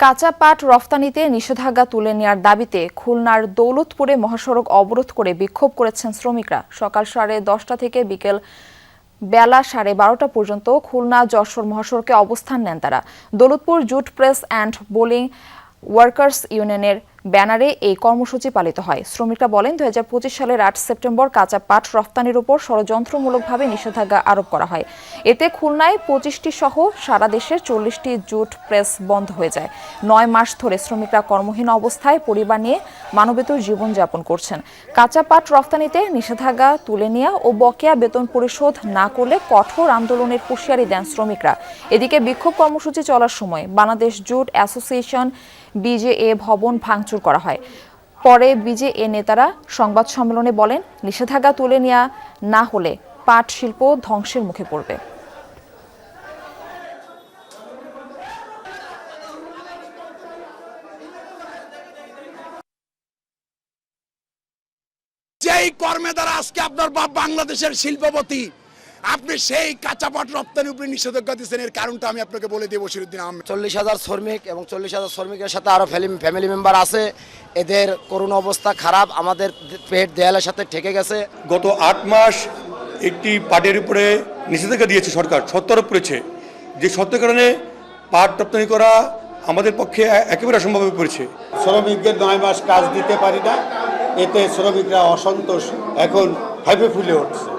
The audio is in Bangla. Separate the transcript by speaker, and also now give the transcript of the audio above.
Speaker 1: কাঁচা পাট রফতানিতে নিষেধাজ্ঞা তুলে নেওয়ার দাবিতে খুলনার দৌলতপুরে মহাসড়ক অবরোধ করে বিক্ষোভ করেছেন শ্রমিকরা। সকাল 10:30 থেকে বিকেল বেলা 12:30 পর্যন্ত খুলনা যশোর মহাসড়কে অবস্থান নেন তারা। Daulatpur jute press and bowling workers ইউনিয়নের ব্যানারে এই কর্মসূচি পালিত হয়। শ্রমিকরা বলেন 2025 সালের 8 সেপ্টেম্বর কাঁচা পাট রফতানির উপর ষড়যন্ত্রমূলকভাবে নিষেধাজ্ঞা আরোপ করা হয়। এতে খুলনায় 25টি সহ সারা দেশের 40টি জুট প্রেস বন্ধ হয়ে যায়। 9 মাস ধরে শ্রমিকরা কর্মহীন অবস্থায় পরিবার নিয়ে মানবেতর জীবনযাপন করছেন। কাঁচা পাট রফতানিতে নিষেধাজ্ঞা তুলে নেওয়া ও বকেয়া বেতন পরিশোধ না করলে কঠোর আন্দোলনের হুঁশিয়ারি দেন শ্রমিকরা। এদিকে বিক্ষোভ কর্মসূচি চলার সময় বাংলাদেশ জুট অ্যাসোসিয়েশন বিজেএ ভবন ভাঙচুর করা হয়। পরে বিজেএ নেতারা সংবাদ সম্মেলনে বলেন, নিষেধাজ্ঞা তুলে নেওয়া না হলে পাট শিল্প ধ্বংসের মুখে পড়বে।
Speaker 2: যেই কর্মে দ্বারা আজকে আপনার বাংলাদেশের শিল্পপতি, আপনি সেই কাঁচা পাট রপ্তানির উপরে নিষেধাজ্ঞা দিচ্ছেন, এর কারণটা আমি আপনাকে বলে দিয়ে বসিরুদ্দিন আহমেদ।
Speaker 3: 40,000 শ্রমিক এবং 40,000 শ্রমিকের সাথে আরো ফ্যামিলি মেম্বার আছে। এদের করুণ অবস্থা খারাপ, আমাদের পেট দেয়ালের সাথে ঠেকে গেছে।
Speaker 4: গত 8 মাস একটি পাটের উপরে নিষেধাজ্ঞা দিয়েছে সরকার, শর্ত আরোপ করেছে। যে শর্তের কারণে পাট রপ্তানি করা আমাদের পক্ষে একেবারে অসম্ভব হয়ে পড়েছে।
Speaker 5: শ্রমিকদের 9 মাস কাজ দিতে পারি না, এতে শ্রমিকরা অসন্তোষ এখন হাইপে ফুলে উঠছে।